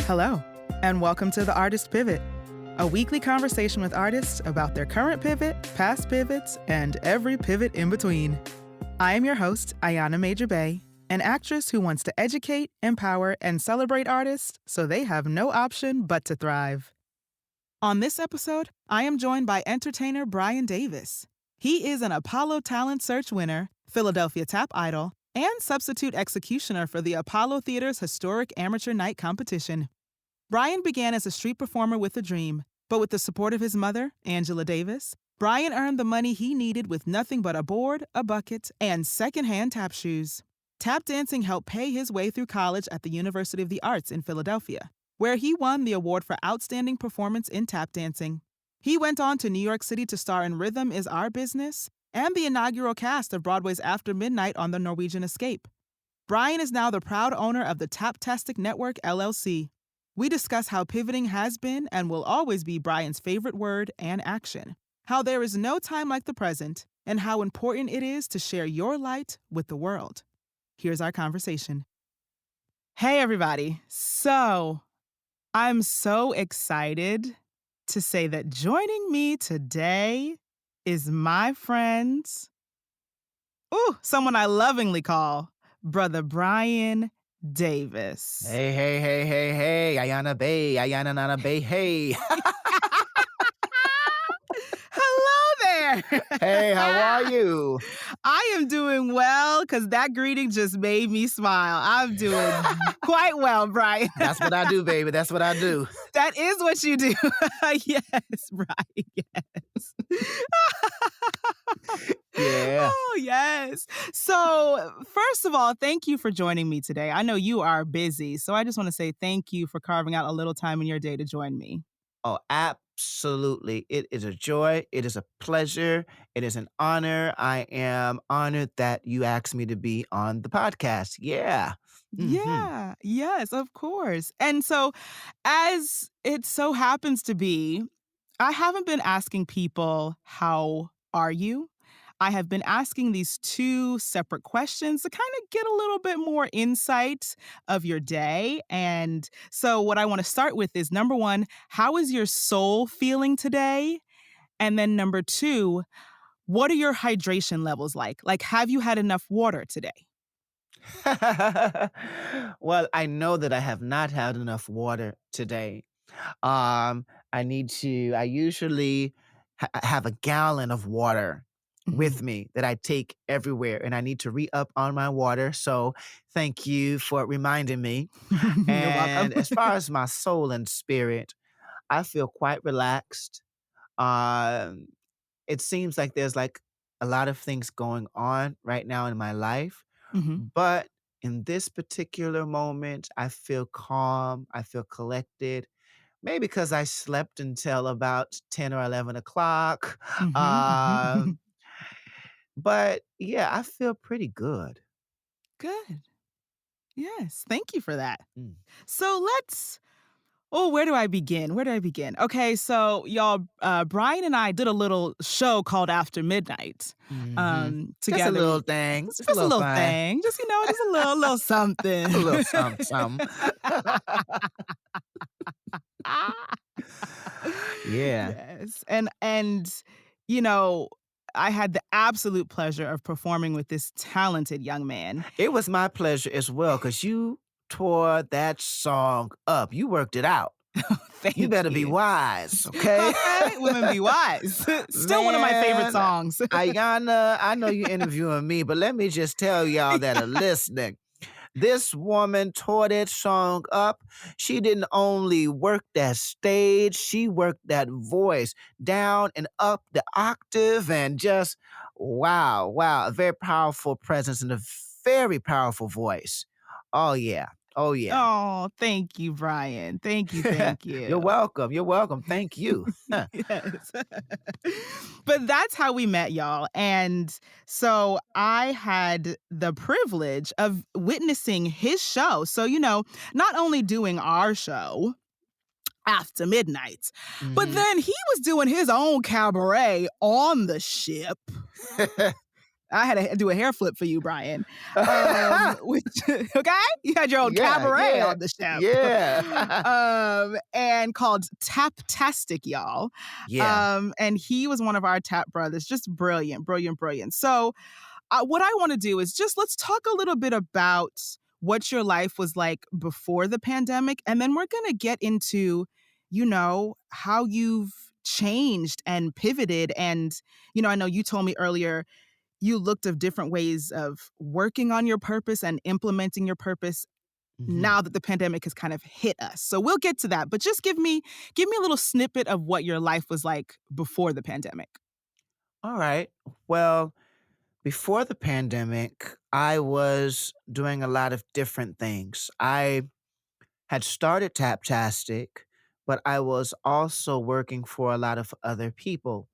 Hello, and welcome to The Artist Pivot, a weekly conversation with artists about their current pivot, past pivots, and every pivot in between. I am your host, Ayana Major Bay, an actress who wants to educate, empower, and celebrate artists so they have no option but to thrive. On this episode, I am joined by entertainer Brian Davis. He is an Apollo Talent Search winner, Philadelphia Tap Idol, and substitute executioner for the Apollo Theater's historic amateur night competition. Brian began as a street performer with a dream, but with the support of his mother, Angela Davis, Brian earned the money he needed with nothing but a board, a bucket, and secondhand tap shoes. Tap dancing helped pay his way through college at the University of the Arts in Philadelphia, where he won the award for Outstanding Performance in Tap Dancing. He went on to New York City to star in Rhythm Is Our Business and the inaugural cast of Broadway's After Midnight on the Norwegian Escape. Brian is now the proud owner of the Taptastic Network LLC. We discuss how pivoting has been and will always be Brian's favorite word and action, how there is no time like the present, and how important it is to share your light with the world. Here's our conversation. Hey, everybody. So, I'm so excited to say that joining me today is my friend, someone I lovingly call Brother Brian Davis. Hey, Ayana Bay, Ayana Nana Bay, hey. Hello there. Hey, how are you? I am doing well because that greeting just made me smile. I'm doing quite well, Brian. That's what I do, baby. That's what I do. That is what you do. Yes, Brian, yes. Yeah. Oh, yes. So, first of all, thank you for joining me today. I know you are busy, so I just want to say thank you for carving out a little time in your day to join me. Oh, absolutely. It is a joy. It is a pleasure. It is an honor. I am honored that you asked me to be on the podcast. Yeah. Yeah, yes, of course. And so, as it so happens to be, I haven't been asking people, how are you? I have been asking these two separate questions to kind of get a little bit more insight of your day. And so what I want to start with is, number one, how is your soul feeling today? And then number two, what are your hydration levels like? Like, have you had enough water today? Well, I know that I have not had enough water today. I usually have a gallon of water with me that I take everywhere, and I need to re-up on my water. So thank you for reminding me. You're And welcome. as far as my soul and spirit, I feel quite relaxed. Um, it seems like there's like a lot of things going on right now in my life, Mhm. but in this particular moment, I feel calm. I feel collected. Maybe because I slept until about 10 or 11 o'clock. Mhm. But yeah, I feel pretty good. Good. Yes. Thank you for that. Mm. So where do I begin? Where do I begin? Okay, so y'all, Brian and I did a little show called After Midnight Just a together. little thing. Just a Just a little little fun. thing. Just, just a little something. A little something. Yeah. Yes. And you know, I had the absolute pleasure of performing with this talented young man. It was my pleasure as well, because you tore that song up. You worked it out. Thank You better be wise, okay? Okay, women be wise. Still one of my favorite Man, songs. Ayana, I know you're interviewing me, but let me just tell y'all that are listening. This woman tore that song up. She didn't only work that stage, she worked that voice down and up the octave, and just, wow, a very powerful presence and a very powerful voice. Oh, yeah. Oh, thank you, Brian. Thank you. You're welcome. Thank you. Yes. But that's how we met, y'all. And so I had the privilege of witnessing his show. So, not only doing our show After Midnight, but then he was doing his own cabaret on the ship. I had to do a hair flip for you, Brian. Which okay, you had your own Yeah, cabaret yeah, on the show, yeah. and called Taptastic, y'all. Yeah. And he was one of our tap brothers, just brilliant, brilliant, brilliant. So, what I want to do is just let's talk a little bit about what your life was like before the pandemic, and then we're gonna get into, how you've changed and pivoted. And I know you told me earlier you looked at different ways of working on your purpose and implementing your purpose Mhm. now that the pandemic has kind of hit us. So we'll get to that, but just give me a little snippet of what your life was like before the pandemic. All right. Well, before the pandemic, I was doing a lot of different things. I had started Taptastic, but I was also working for a lot of other people.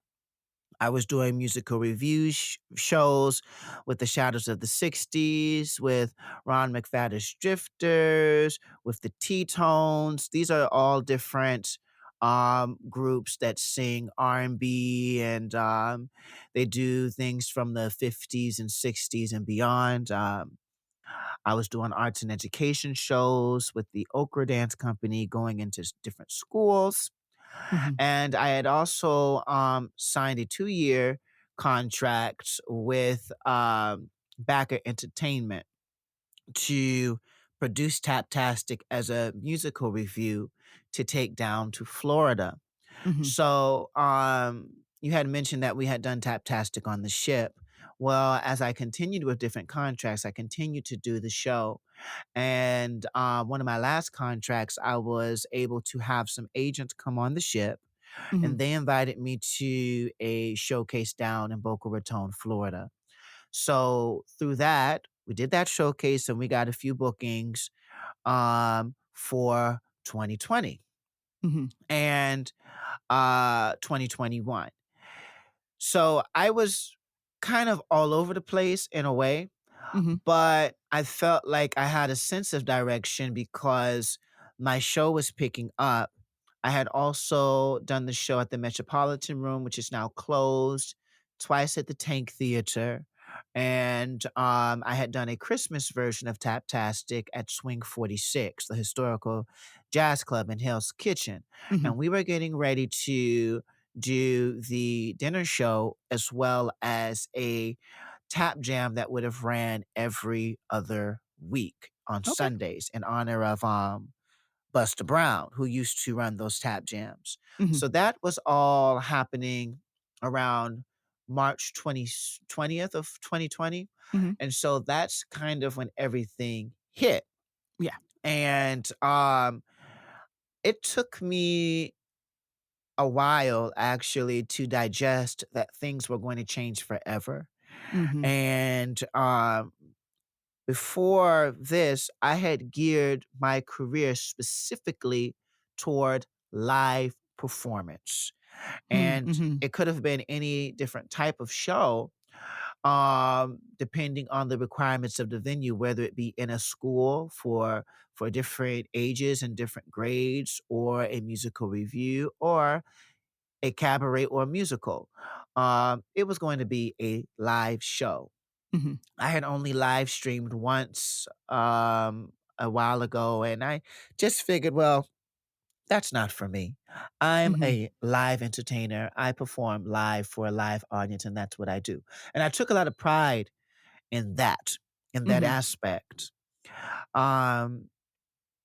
I was doing musical review shows with the Shadows of the 60s, with Ron McFadden's Drifters, with the T-Tones. These are all different groups that sing R&B and they do things from the 50s and 60s and beyond. I was doing arts and education shows with the Okra Dance Company going into different schools. Mhm, And I had also signed a 2-year contract with Backer Entertainment to produce Taptastic as a musical review to take down to Florida. mhm, So you had mentioned that we had done Taptastic on the ship. Well, as I continued with different contracts, I continued to do the show. And one of my last contracts, I was able to have some agents come on the ship mhm, and they invited me to a showcase down in Boca Raton, Florida. So through that, we did that showcase and we got a few bookings for 2020 mhm, and 2021. So I was kind of all over the place in a way, mhm, but I felt like I had a sense of direction because my show was picking up. I had also done the show at the Metropolitan Room, which is now closed, twice at the Tank Theater. And I had done a Christmas version of Taptastic at Swing 46, the historical jazz club in Hell's Kitchen. mhm. And we were getting ready to do the dinner show as well as a tap jam that would have ran every other week on Okay. Sundays in honor of Buster Brown, who used to run those tap jams. Mhm, So that was all happening around March 20th of 2020. mhm. And so that's kind of when everything hit. Yeah. And it took me a while actually to digest that things were going to change forever. Mhm, And before this, I had geared my career specifically toward live performance. hmm, And mhm, it could have been any different type of show, depending on the requirements of the venue, whether it be in a school for different ages and different grades, or a musical review, or a cabaret or a musical. It was going to be a live show. mhm, I had only live streamed once a while ago, and I just figured, well, that's not for me. I'm mhm, a live entertainer. I perform live for a live audience, and that's what I do. And I took a lot of pride in that mhm, aspect. Um,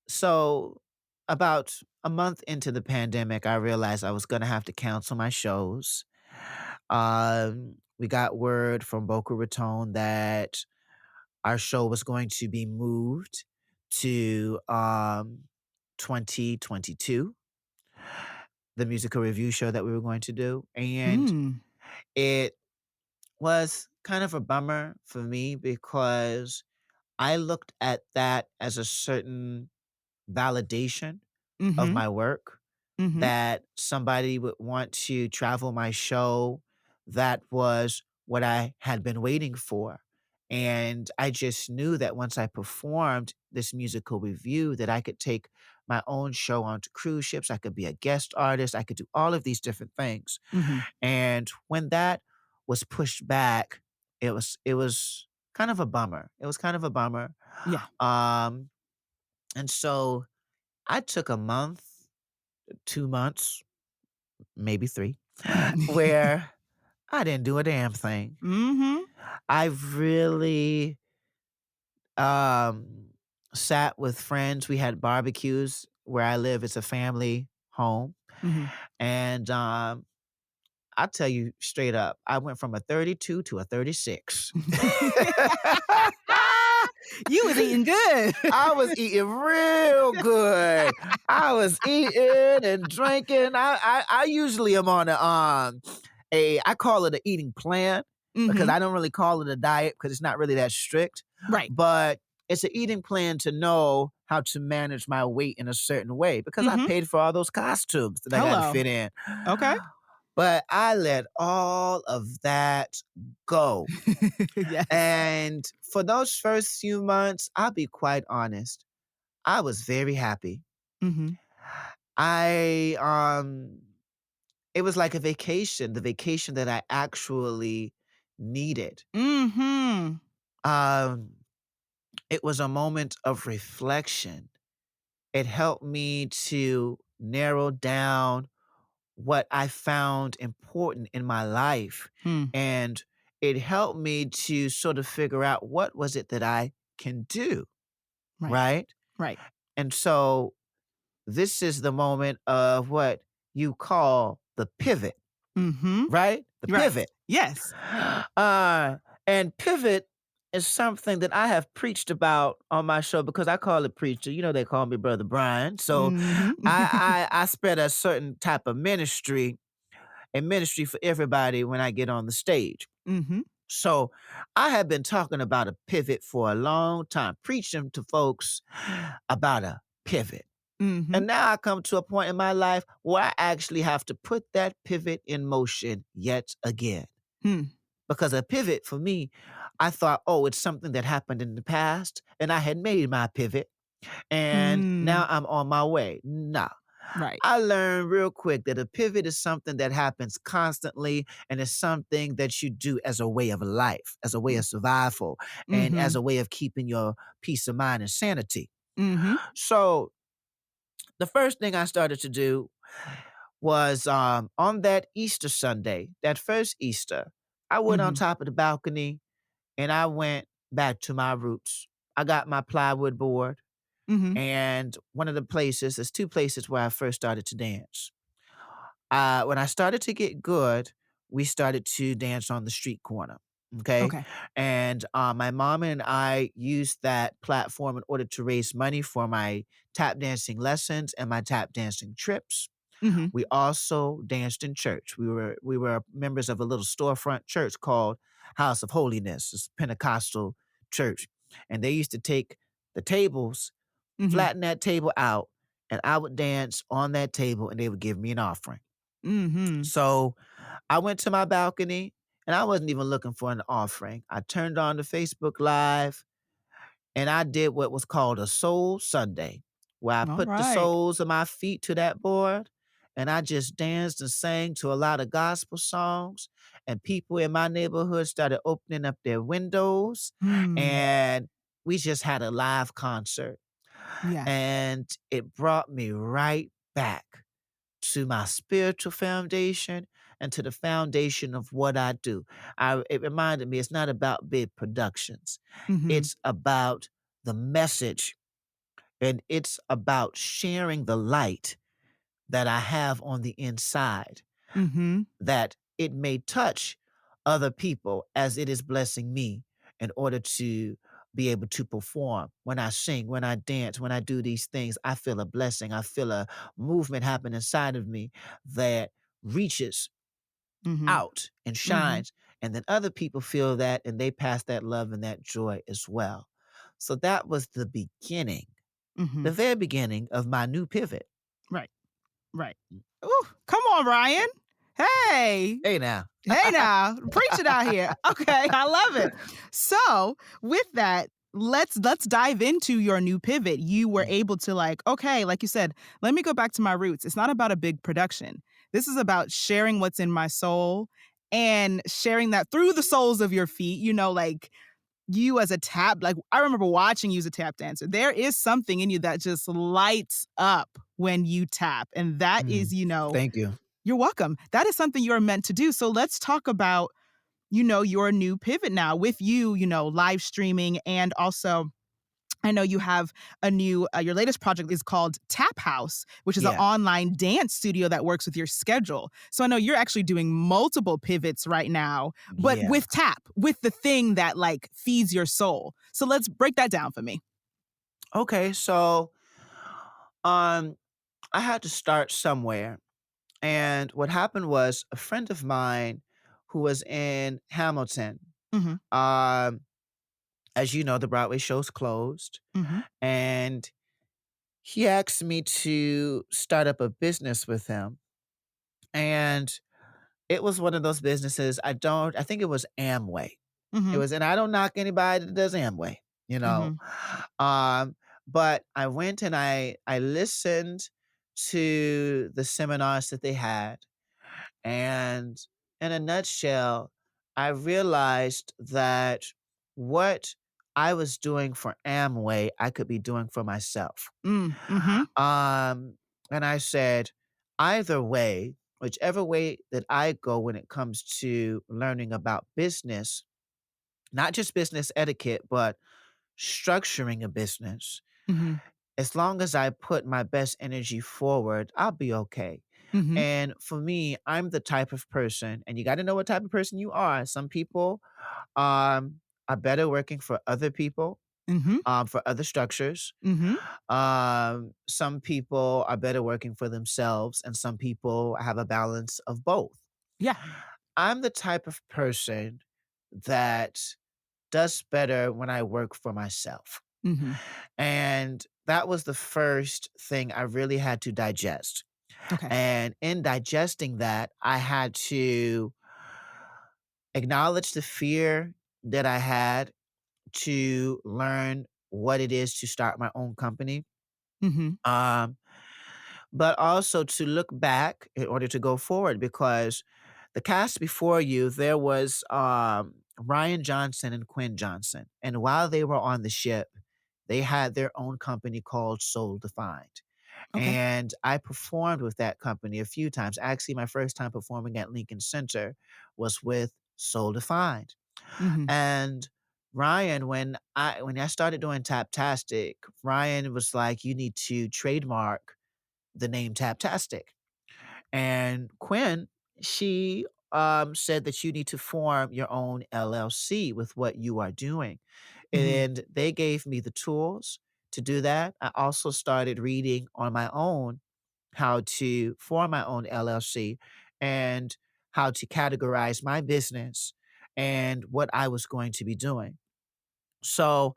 so about a month into the pandemic, I realized I was going to have to cancel my shows. We got word from Boca Raton that our show was going to be moved to 2022, the musical review show that we were going to do. And mm, it was kind of a bummer for me because I looked at that as a certain validation of mhm, my work, mhm, that somebody would want to travel my show. That was what I had been waiting for. And I just knew that once I performed this musical review, that I could take my own show onto cruise ships. I could be a guest artist. I could do all of these different things. mhm, And when that was pushed back, it was kind of a bummer. It was kind of a bummer. Yeah. Um, and so I took a month, 2 months, maybe 3, where I didn't do a damn thing. Mm-hmm. I really um sat with friends. We had barbecues where I live. It's a family home. Mm-hmm. And I'll tell you straight up, I went from a 32 to a 36. You was eating good. I was eating real good. I was eating and drinking. I usually am on I call it an eating plan because Mm-hmm. I don't really call it a diet because it's not really that strict. Right. But it's an eating plan to know how to manage my weight in a certain way because I Mm-hmm. paid for all those costumes that I got to Hello. fit in. Okay. But I let all of that go. Yes. And for those first few months, I'll be quite honest, I was very happy. Mm-hmm. I it was like a vacation, the vacation that I actually needed. Mm-hmm. Um it was a moment of reflection. It helped me to narrow down what I found important in my life. Hmm. And it helped me to sort of figure out what was it that I can do, Right. right? Right. And so this is the moment of what you call the pivot, Mm-hmm. right? The Right. pivot. Yes. And pivot is something that I have preached about on my show because I call it preacher. You know, they call me Brother Brian. So Mm-hmm. I spread a certain type of ministry and ministry for everybody when I get on the stage. Mm-hmm. So I have been talking about a pivot for a long time, preaching to folks about a pivot. Mm-hmm. And now I come to a point in my life where I actually have to put that pivot in motion yet again. Hmm. Because a pivot for me, I thought, oh, it's something that happened in the past, and I had made my pivot, and now I'm on my way. No. Right. I learned real quick that a pivot is something that happens constantly and it's something that you do as a way of life, as a way of survival, and Mm-hmm. as a way of keeping your peace of mind and sanity. Mm-hmm. So the first thing I started to do was on that Easter Sunday, that first Easter, I went on Mm-hmm. top of the balcony and I went back to my roots. I got my plywood board, Mm-hmm. and one of the places, there's 2 places where I first started to dance. When I started to get good, we started to dance on the street corner. Okay. Okay. And my mom and I used that platform in order to raise money for my tap dancing lessons and my tap dancing trips. Mm-hmm. We also danced in church. We were members of a little storefront church called House of Holiness. It's a Pentecostal church. And they used to take the tables, Mm-hmm. flatten that table out, and I would dance on that table and they would give me an offering. Mm-hmm. So I went to my balcony and I wasn't even looking for an offering. I turned on the Facebook Live and I did what was called a Soul Sunday, where I All put the right. soles of my feet to that board and I just danced and sang to a lot of gospel songs. And people in my neighborhood started opening up their windows Hmm. and we just had a live concert. Yes. And it brought me right back to my spiritual foundation and to the foundation of what I do. It reminded me it's not about big productions. Mm-hmm. It's about the message and it's about sharing the light that I have on the inside, Mm-hmm. that it may touch other people as it is blessing me in order to be able to perform. When I sing, when I dance, when I do these things, I feel a blessing. I feel a movement happen inside of me that reaches Mm-hmm. out and shines. And then other people feel that and they pass that love and that joy as well. So that was the beginning, Mm-hmm. the very beginning of my new pivot. Right. Right. Ooh, come on, Ryan. Hey. Hey now. Hey now. Preach it out here. Okay, I love it. So with that, let's dive into your new pivot. You were able to okay, like you said, let me go back to my roots. It's not about a big production. This is about sharing what's in my soul and sharing that through the soles of your feet, like you as a tap, like I remember watching you as a tap dancer. There is something in you that just lights up when you tap. And that is, Thank you. you're welcome. That is something you're meant to do. So let's talk about, your new pivot now with you, live streaming. And also, I know you have a new, your latest project is called Tap House, which is an Yeah. online dance studio that works with your schedule. So I know you're actually doing multiple pivots right now, but Yeah. with tap, with the thing that like feeds your soul. So let's break that down for me. Okay, so I had to start somewhere. And what happened was a friend of mine who was in Hamilton, Mhm. um, as you know, the Broadway show's closed. Mhm. And he asked me to start up a business with him. And it was one of those businesses. I think it was Amway. It Mhm. was, and I don't knock anybody that does Amway, you know. Mhm. Um, but I went and I listened to the seminars that they had. And in a nutshell, I realized that what I was doing for Amway, I could be doing for myself. Mhm. And I said, either way, whichever way that I go when it comes to learning about business, not just business etiquette, but structuring a business, Mhm. as long as I put my best energy forward, I'll be okay. Mhm. And for me, I'm the type of person, and you got to know what type of person you are. Some people are better working for other people, Mhm. for other structures. Mhm. Some people are better working for themselves, and some people have a balance of both. Yeah. I'm the type of person that does better when I work for myself. Mhm. And that was the first thing I really had to digest. Okay. And in digesting that, I had to acknowledge the fear that I had to learn what it is to start my own company. Mhm. Um, but also to look back in order to go forward because the cast before you, there was Ryan Johnson and Quinn Johnson. And while they were on the ship, they had their own company called Soul Defined. Okay. And I performed with that company a few times. Actually, my first time performing at Lincoln Center was with Soul Defined. Mhm. And Ryan, when I started doing Taptastic, Ryan was like, "You need to trademark the name Taptastic." And Quinn, she said that you need to form your own LLC with what you are doing. Mhm. And they gave me the tools to do that. I also started reading on my own how to form my own LLC and how to categorize my business and what I was going to be doing. So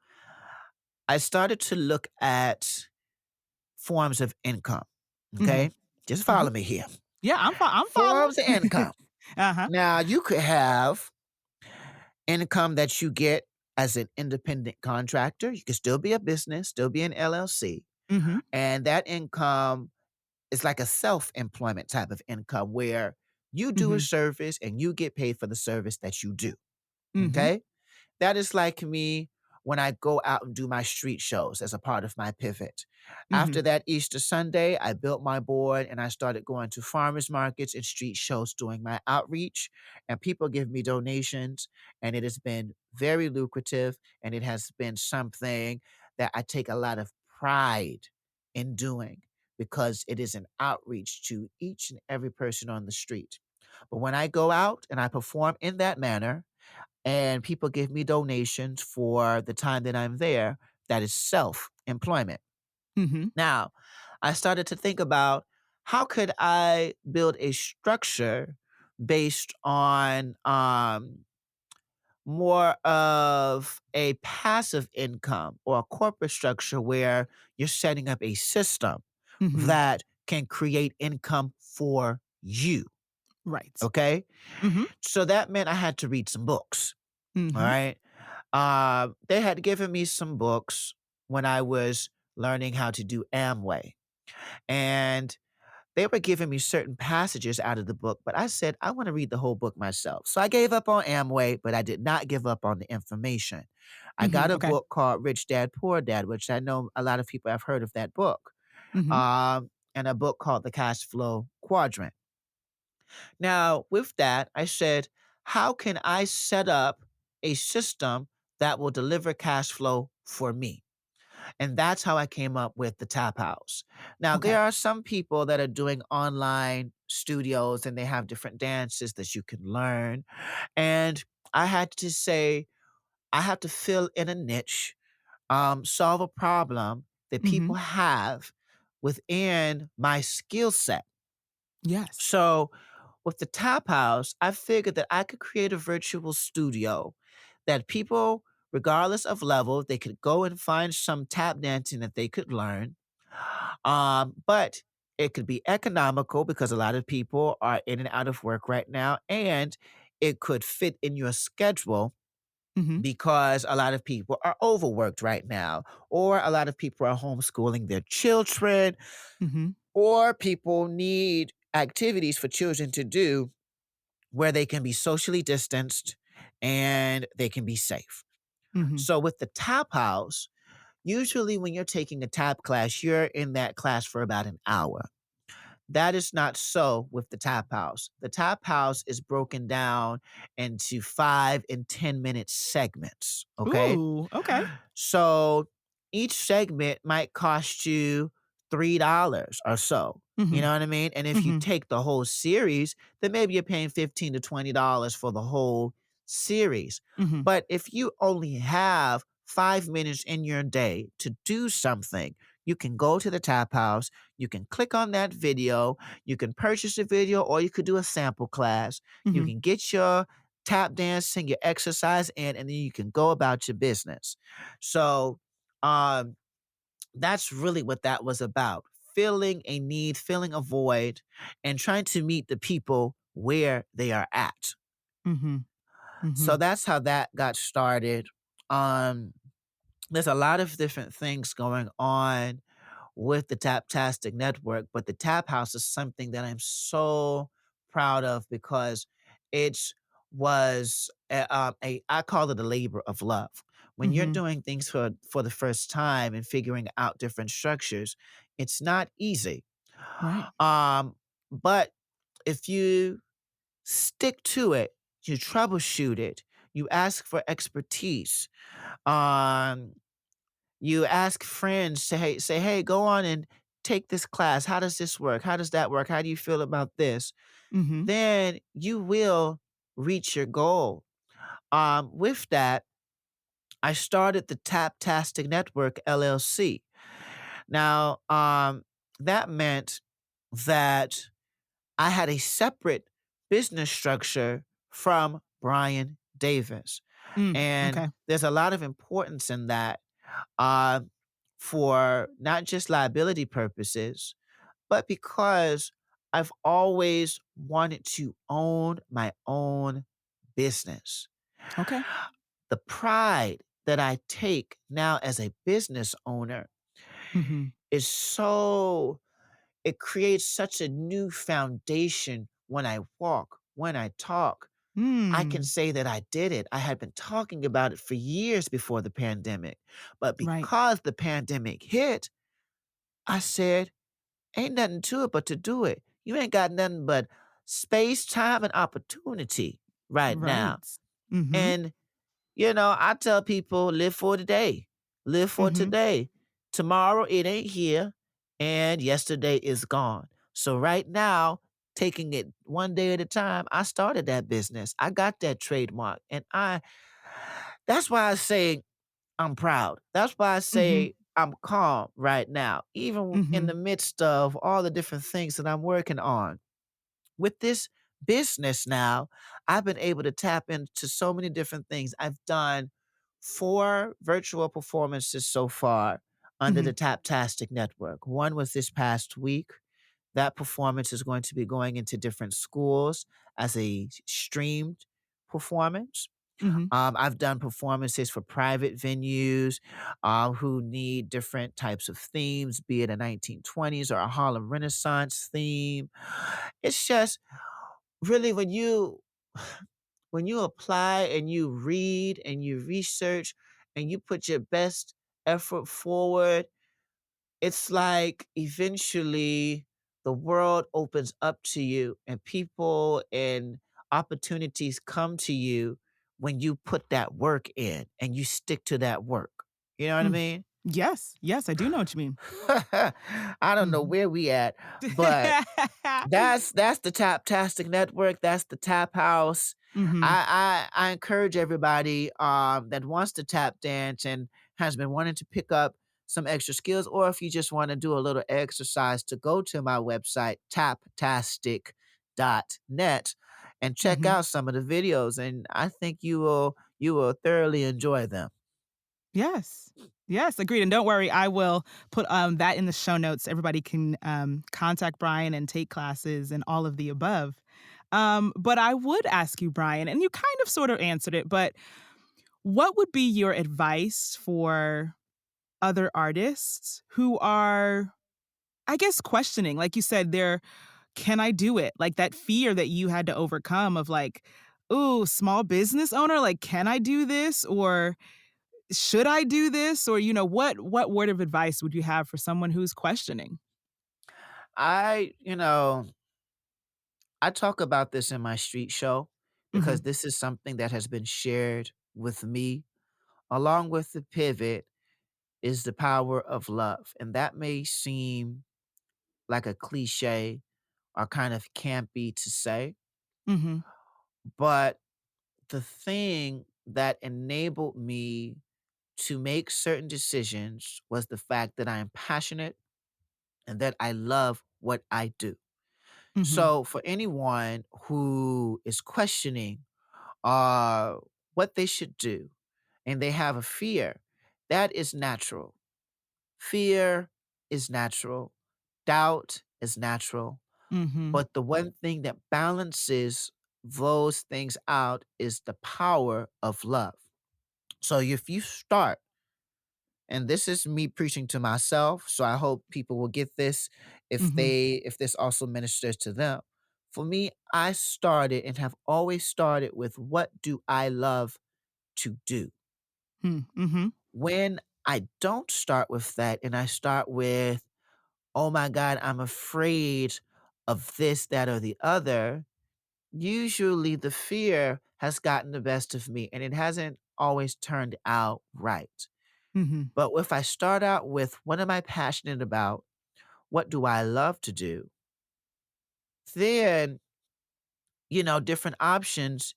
I started to look at forms of income. Mhm. Okay. Just Mhm. follow me here. Yeah, I'm following. Forms of income. Uh-huh. Now, you could have income that you get as an independent contractor. You could still be a business, still be an LLC. Mhm. And that income is like a self employment type of income where you do a Mhm. service and you get paid for the service that you do. Mhm. Okay. That is like me when I go out and do my street shows as a part of my pivot. After Mhm. that Easter Sunday, I built my board and I started going to farmers markets and street shows doing my outreach. And people give me donations, and it has been very lucrative. And it has been something that I take a lot of pride in doing because it is an outreach to each and every person on the street. But when I go out and I perform in that manner, and people give me donations for the time that I'm there. That is self employment. Mhm. Now, I started to think about how could I build a structure based on more of a passive income or a corporate structure where you're setting up a system Mhm. that can create income for you. Right. Okay. Mhm. So that meant I had to read some books. All Mhm. right. They had given me some books when I was learning how to do Amway. And They were giving me certain passages out of the book, but I said, I want to read the whole book myself. So I gave up on Amway, but I did not give up on the information. I got Mhm. a Okay. book called Rich Dad Poor Dad, which I know a lot of people have heard of that book, Mhm. and a book called The Cash Flow Quadrant. Now, with that, I said, how can I set up a system that will deliver cash flow for me? And that's how I came up with the Tap House. Now, Okay. there are some people that are doing online studios and they have different dances that you can learn. And I had to say, I have to fill in a niche, solve a problem that people Mhm. have within my skill set. Yes. So, with the Tap House, I figured that I could create a virtual studio that people, regardless of level, they could go and find some tap dancing that they could learn. But it could be economical because a lot of people are in and out of work right now, and it could fit in your schedule Mhm. because a lot of people are overworked right now, or a lot of people are homeschooling their children, Mhm. or people need activities for children to do where they can be socially distanced and they can be safe. Mhm. So with the tap house, usually when you're taking a tap class, you're in that class for about an hour. That is not so with the tap house. The tap house is broken down into 5 and 10 minute segments. Okay. Ooh, okay. So each segment might cost you $3 or so. You Mhm. know what I mean? And if you Mhm. take the whole series, then maybe you're paying $15 to $20 for the whole series. Mhm. But if you only have 5 minutes in your day to do something, you can go to the tap house, you can click on that video, you can purchase a video, or you could do a sample class. You Mhm. can get your tap dancing, your exercise in, and then you can go about your business. So, um, that's really what that was about. Filling a need, filling a void, and trying to meet the people where they are at. Mhm. So Mhm. that's how that got started. Um, there's a lot of different things going on with the Taptastic Network, but the Tap House is something that I'm so proud of because it was a I call it a labor of love. When you're Mhm. doing things for the first time and figuring out different structures, it's not easy. Right. But if you stick to it, you troubleshoot it, you ask for expertise, um, you ask friends, say, hey, go on and take this class. How does this work? How does that work? How do you feel about this? Mhm. Then you will reach your goal. With that, I started the Taptastic Network LLC. Now, that meant that I had a separate business structure from Brian Davis. Mm. And Okay. there's a lot of importance in that uh, for not just liability purposes, but because I've always wanted to own my own business. Okay. The pride that I take now as a business owner Mhm. is so, it creates such a new foundation when I walk, when I talk. I can Mm. say that I did it. I had been talking about it for years before the pandemic. But Right. because the pandemic hit, I said, ain't nothing to it but to do it. You ain't got nothing but space, time, and opportunity right now. Right. Mhm. And, I tell people live for today, live for Mhm. today. Tomorrow, it ain't here, and yesterday is gone. So, right now, taking it one day at a time, I started that business. I got that trademark. And that's why I say I'm proud. That's why I Mhm. say I'm calm right now, even in Mhm. the midst of all the different things that I'm working on. With this business now, I've been able to tap into so many different things. I've done 4 virtual performances so far under the Mhm. Taptastic Network. One was this past week. That performance is going to be going into different schools as a streamed performance. Mhm. I've done performances for private venues who need different types of themes, be it a 1920s or a Harlem Renaissance theme. It's just really when you apply and you read and you research and you put your best effort forward, it's like eventually the world opens up to you and people and opportunities come to you when you put that work in and you stick to that work. You know what I Mm. mean? Yes. Yes, I do know what you mean. I don't know Mhm. where we at, but that's the Taptastic Network, that's the Tap House. Mhm. I encourage everybody, that wants to tap dance and has been wanting to pick up some extra skills, or if you just wanna do a little exercise, to go to my website, taptastic.net, and check Mhm. out some of the videos, and I think you will thoroughly enjoy them. Yes. Yes, agreed, and don't worry, I will put, that in the show notes. Everybody can, contact Brian and take classes and all of the above. But I would ask you, Brian, and you kind of sort of answered it, but what would be your advice for other artists who are, I guess, questioning? Like you said, they're, "Can I do it?" Like, that fear that you had to overcome of like, "Ooh, small business owner, like, can I do this?" Or should I do this? Or, what word of advice would you have for someone who's questioning? I you know, I talk about this in my street show because Mhm, this is something that has been shared with me along with the pivot is the power of love. And that may seem like a cliche or kind of campy to say, mhm, but the thing that enabled me to make certain decisions was the fact that I am passionate and that I love what I do. mhm, So for anyone who is questioning uh, what they should do and they have a fear, that is natural. Fear is natural. Doubt is natural. mhm, But the one thing that balances those things out is the power of love. So if you start, and this is me preaching to myself, so I hope people will get this mhm, if this also ministers to them. For me, I started and have always started with what do I love to do? hmm, mhm, When I don't start with that and I start with, oh my God, I'm afraid of this, that, or the other, usually the fear has gotten the best of me and it hasn't always turned out right. mhm, But if I start out with what am I passionate about? What do I love to do? Then, different options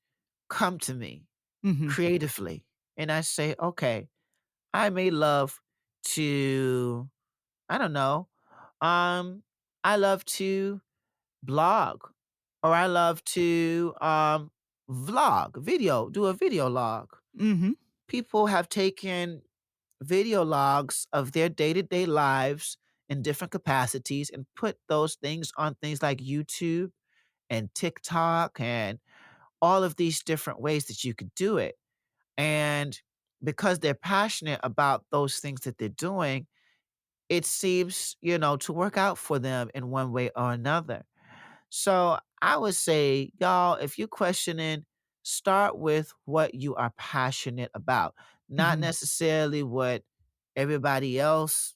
come to me mhm, creatively. And I say, okay, I may love to, I don't know, um, I love to blog or I love to do a video log. mhm, People have taken video logs of their day-to-day lives in different capacities and put those things on things like YouTube and TikTok and all of these different ways that you could do it. And because they're passionate about those things that they're doing, it seems, to work out for them in one way or another. So I would say, y'all, if you're questioning, start with what you are passionate about, not mhm, necessarily what everybody else,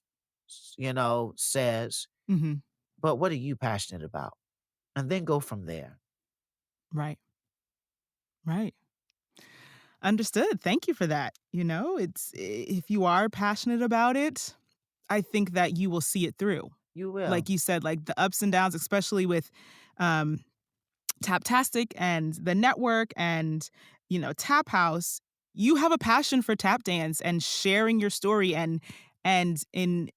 says, mhm. but what are you passionate about? And then go from there. Right, right. Understood. Thank you for that. If you are passionate about it, I think that you will see it through. You will. Like you said, like the ups and downs, especially with, um, Taptastic and the network and, Tap House, you have a passion for tap dance and sharing your story and in,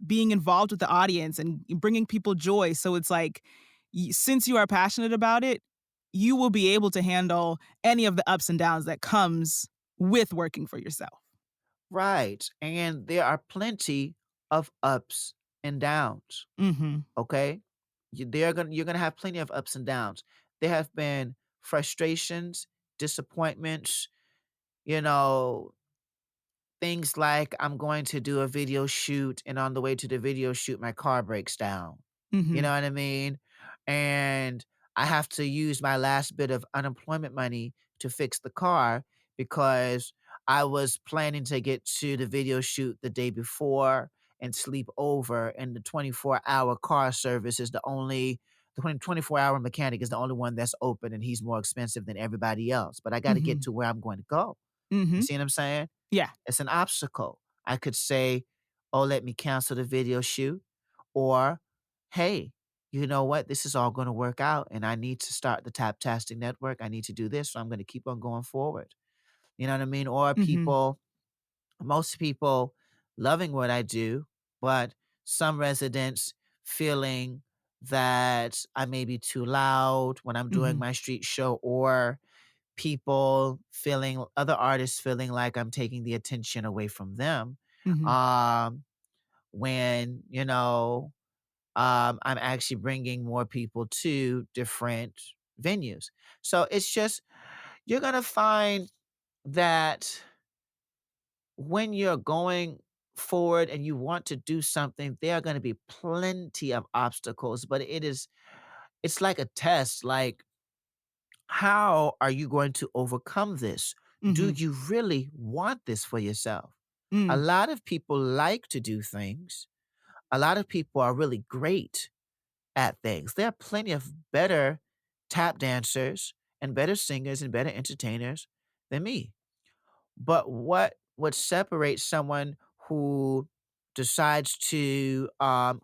being involved with the audience and bringing people joy. So it's like, since you are passionate about it, you will be able to handle any of the ups and downs that comes with working for yourself. Right. And there are plenty of ups and downs. Mhm. Okay? You're gonna have plenty of ups and downs. There have been frustrations, disappointments, you know, things like I'm going to do a video shoot, and on the way to the video shoot, my car breaks down. You Mhm. know what I mean? And I have to use my last bit of unemployment money to fix the car because I was planning to get to the video shoot the day before and sleep over. And the 24-hour car service is the 24-hour mechanic is the only one that's open, and he's more expensive than everybody else. But I got to get Mhm. to where I'm going to go. You Mhm. see what I'm saying? Yeah. It's an obstacle. I could say, "Oh, let me cancel the video shoot," or, "Hey, you know what? This is all gonna work out, and I need to start the Taptastic Network. I need to do this, so I'm gonna keep on going forward." You know what I mean? Or Mhm. most people loving what I do, but some residents feeling that I may be too loud when I'm doing Mhm. my street show, or other artists feeling like I'm taking the attention away from them, Mhm. um, when, I'm actually bringing more people to different venues. So it's just, you're going to find that when you're going forward and you want to do something, there are going to be plenty of obstacles, but it's like a test. Like, how are you going to overcome this? Do Mhm. you really want this for yourself? A Mm. lot of people like to do things. A lot of people are really great at things. There are plenty of better tap dancers and better singers and better entertainers than me. But what would separate someone who decides to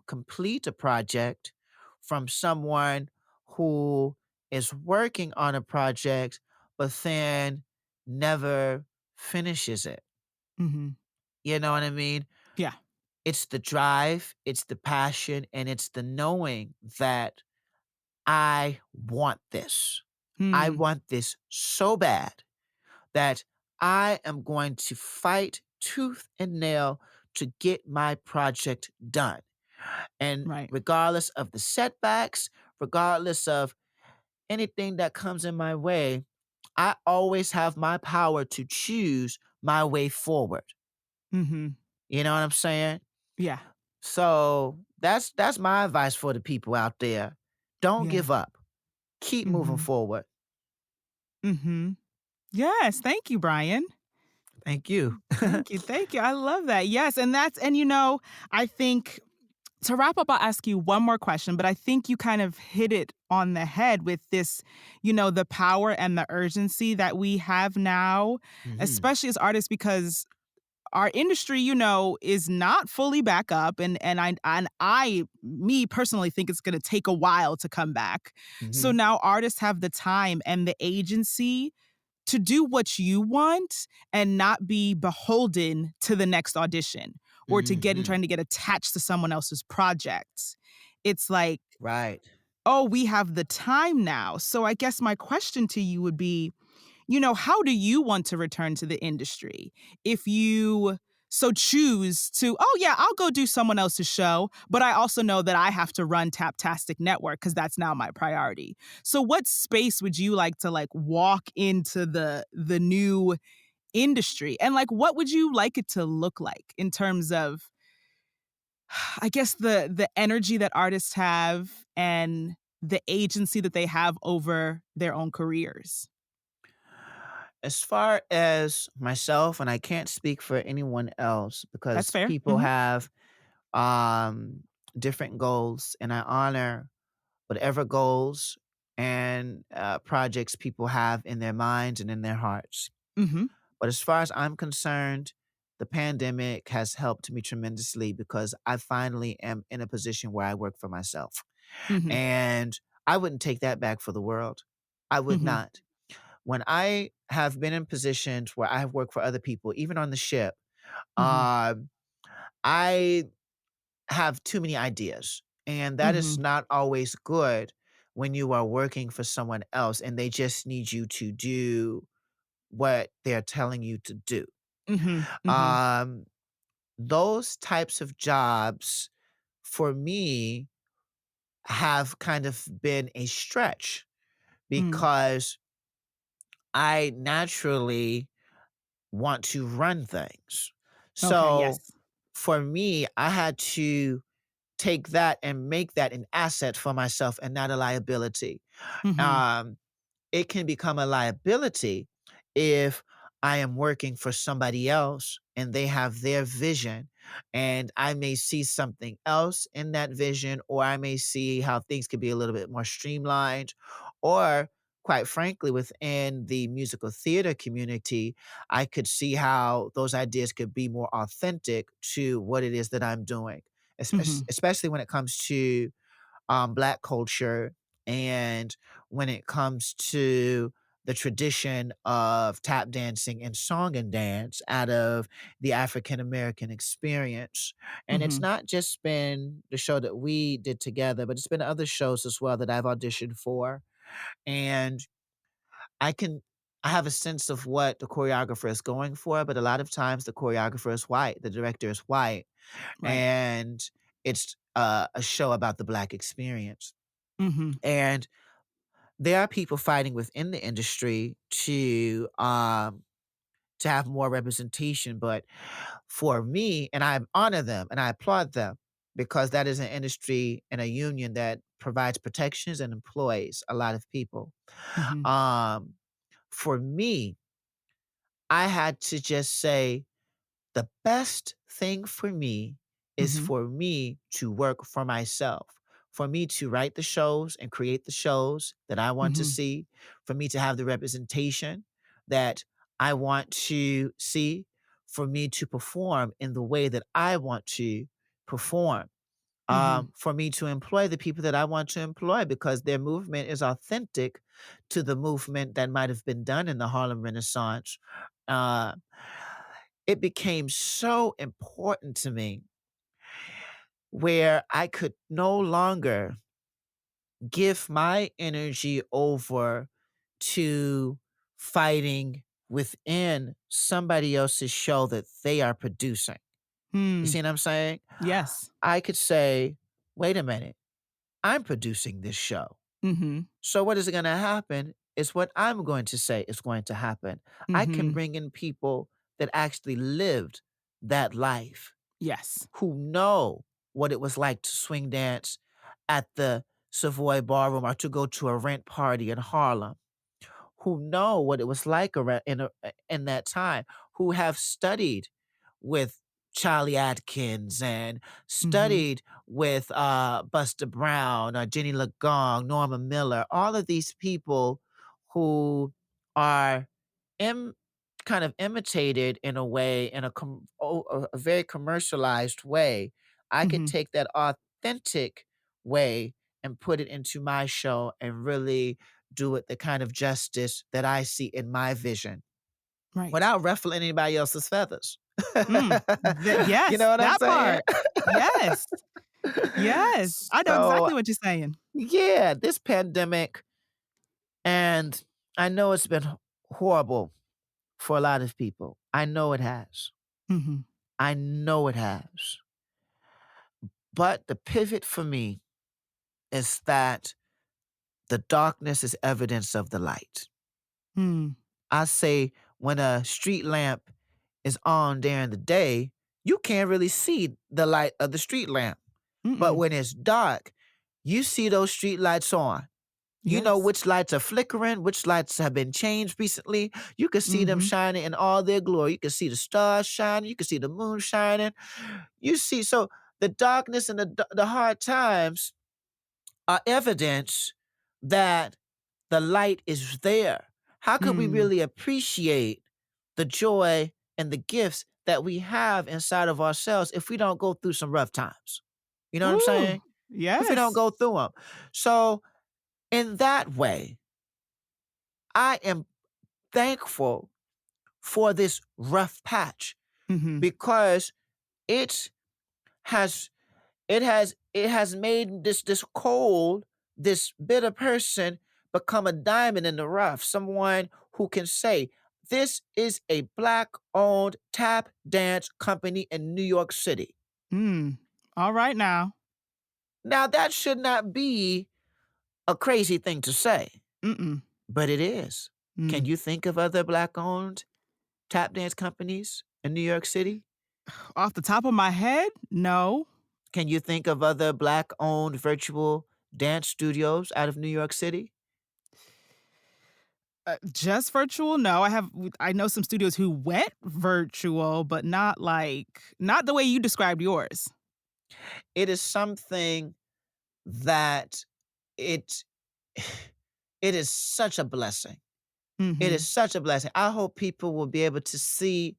complete a project from someone who is working on a project but then never finishes it? Mhm. You know what I mean? Yeah. It's the drive, it's the passion, and it's the knowing that I want this. I Mm. want this so bad that I am going to fight tooth and nail to get my project done. And Right. regardless of the setbacks, regardless of anything that comes in my way, I always have my power to choose my way forward. Mhm. You know what I'm saying? Yeah. So that's my advice for the people out there. Don't Yeah. give up. Keep moving Mhm. forward. Mhm. Yes, thank you, Brian. Thank you. Thank you, thank you. I love that. Yes, I think to wrap up, I'll ask you one more question, but I think you kind of hit it on the head with this, the power and the urgency that we have now, Mhm. especially as artists, because our industry, is not fully back up, and I me personally think it's going to take a while to come back. So Mhm. now artists have the time and the agency to do what you want and not be beholden to the next audition or to Mhm. trying to get attached to someone else's project. It's like, Right. oh, we have the time now. So I guess my question to you would be, how do you want to return to the industry? If you so choose to, oh yeah, I'll go do someone else's show, but I also know that I have to run Taptastic Network because that's now my priority. So what space would you like to walk into the new industry? And what would you like it to look like in terms of I guess the energy that artists have and the agency that they have over their own careers? As far as myself, and I can't speak for anyone else That's because fair. people Mhm. have um different goals, and I honor whatever goals and projects people have in their minds and in their hearts. Mhm. But as far as I'm concerned, the pandemic has helped me tremendously because I finally am in a position where I work for myself. Mhm. And I wouldn't take that back for the world. I would Mhm. not. When I have been in positions where I have worked for other people, even on the ship, Mhm. um, I have too many ideas. And that is Mhm. not always good when you are working for someone else and they just need you to do what they're telling you to do. Mhm. Mhm. Um, those types of jobs for me have kind of been a stretch Mm. because I naturally want to run things. Okay, So yes. for me, I had to take that and make that an asset for myself and not a liability. Mhm. Um, it can become a liability if I am working for somebody else and they have their vision, and I may see something else in that vision, or I may see how things could be a little bit more streamlined, or quite frankly, within the musical theater community, I could see how those ideas could be more authentic to what it is that I'm doing, Mhm. especially when it comes to Black culture, and when it comes to the tradition of tap dancing and song and dance out of the African American experience. And it's Mhm. not just been the show that we did together, but it's been other shows as well that I've auditioned for. And I can I have a sense of what the choreographer is going for, but a lot of times the choreographer is white, the director is white, Right. and it's a show about the Black experience. Mhm. And there are people fighting within the industry to have more representation. But for me, and I honor them and I applaud them because that is an industry and a union that provides protections and employs a lot of people. Mhm. Um, for me, I had to just say the best thing for me is Mhm. for me to work for myself, for me to write the shows and create the shows that I want to Mhm. see, for me to have the representation that I want to see, for me to perform in the way that I want to perform. Mhm. For me to employ the people that I want to employ because their movement is authentic to the movement that might have been done in the Harlem Renaissance. Uh, it became so important to me where I could no longer give my energy over to fighting within somebody else's show that they are producing. You Hmm. see what I'm saying? Yes. I could say, wait a minute, I'm producing this show. Mhm. So what is going to happen is what I'm going to say is going to happen. I can Mhm. bring in people that actually lived that life, Yes. who know what it was like to swing dance at the Savoy Ballroom or to go to a rent party in Harlem, who know what it was like in that time, who have studied with Charlie Atkins and Mhm. studied with Buster Brown, Jenny LeGong, Norma Miller, all of these people who are Im- kind of imitated in a way, in a very commercialized way. I could Mhm. take that authentic way and put it into my show and really do it the kind of justice that I see in my vision Right. without ruffling anybody else's feathers. Mm. You Yes, know what I'm that saying? part. Yes. Yes. I know So, exactly what you're saying. yeah, this pandemic, and I know it's been horrible for a lot of people. I know it has. Mhm. I know it has. But the pivot for me is that the darkness is evidence of the light. Mm. I say when a street lamp is on during the day, you can't really see the light of the street lamp. But Mm-mm. when it's dark, you see those street lights on. You know Yes. which lights are flickering, which lights have been changed recently. You can see them Mhm. shining in all their glory. You can see the stars shining. You can see the moon shining. You see, so the darkness and the hard times are evidence that the light is there. How could we Mm. really appreciate the joy and the gifts that we have inside of ourselves if we don't go through some rough times? You know what I'm Ooh. saying? If we don't Yes. go through them. So, in that way, I am thankful for this rough patch Mhm. because it has it has made this cold, this bitter person become a diamond in the rough, someone who can say this is a black owned tap dance company in New York City. Mm. All right now. Now that should not be a crazy thing to say, Mm-mm. but it is. Can you think of other Black-owned tap dance companies in New York City? Off the top of my head, no. Can you think of other Black-owned virtual dance studios out of New York City? Just virtual? No, I know some studios who went virtual, but not the way you described yours. It is something that it it is such a blessing. It is such a blessing. I hope people will be able to see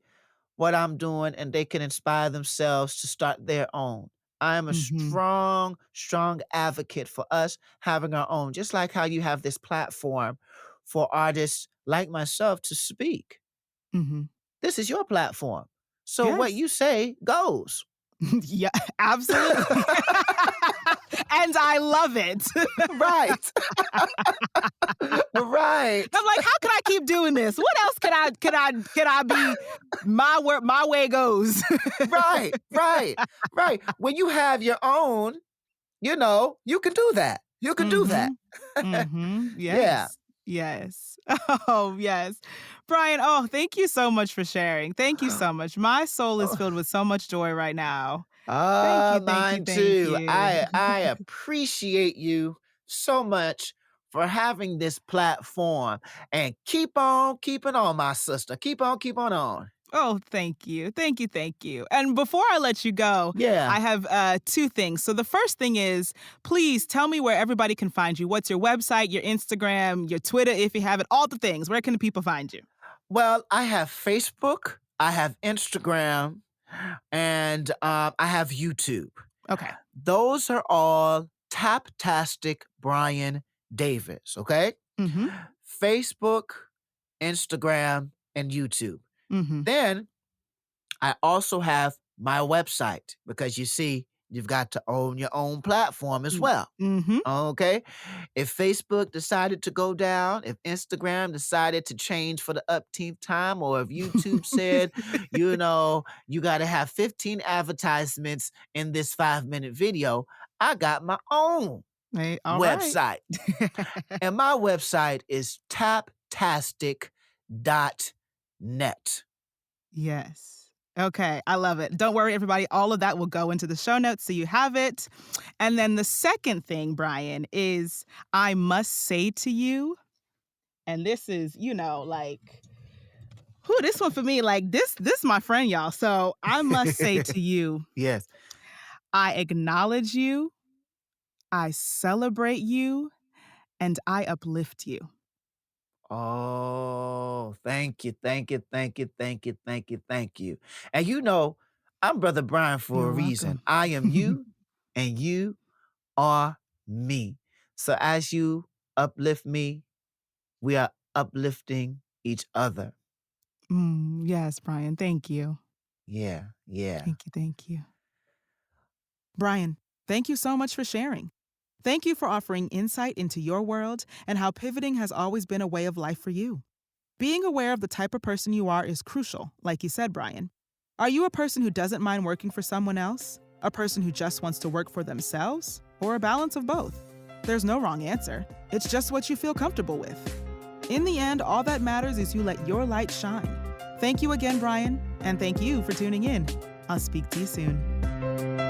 what I'm doing and they can inspire themselves to start their own. I am a strong, strong advocate for us having our own, just like how you have this platform for artists like myself to speak. This is your platform. So what Yes. you say goes. Yeah, absolutely. And I love it. Right. Right. I'm like, how can I keep doing this? What else can I be? My way goes. Right. When you have your own, you can do that. You can do that. Yes. Yeah. Yes. Oh, yes. Brian, thank you so much for sharing. Thank you so much. My soul is filled with so much joy right now. Thank you, thank you, Mine thank too. you. I appreciate you so much for having this platform. And keep on keeping on, my sister. Keep on on. Oh, thank you. Thank you. Thank you. And before I let you go, Yeah. I have two things. So the first thing is, please tell me where everybody can find you. What's your website, your Instagram, your Twitter, if you have it, all the things. Where can the people find you? Well, I have Facebook, I have Instagram, and I have YouTube. Okay. Those are all Taptastic Brian Davis, okay? Facebook, Instagram, and YouTube. Then I also have my website because you see, you've got to own your own platform as well. Okay? If Facebook decided to go down, if Instagram decided to change for the upteenth time, or if YouTube said, you got to have 15 advertisements in this 5-minute video, I got my own website. And my website is taptastic.net. Yes. Okay. I love it. Don't worry, everybody. All of that will go into the show notes so you have it. And then the second thing, Brian, is I must say to you, and this is, this one for me, this my friend, y'all. So I must say to you, Yes. I acknowledge you, I celebrate you, and I uplift you. Oh, thank you. And I'm Brother Brian for You're a reason. welcome. I am you and you are me. So as you uplift me, we are uplifting each other. Yes, Brian. Thank you. Yeah. Thank you. Brian, thank you so much for sharing. Thank you for offering insight into your world and how pivoting has always been a way of life for you. Being aware of the type of person you are is crucial, like you said, Brian. Are you a person who doesn't mind working for someone else? A person who just wants to work for themselves? Or a balance of both? There's no wrong answer. It's just what you feel comfortable with. In the end, all that matters is you let your light shine. Thank you again, Brian, and thank you for tuning in. I'll speak to you soon.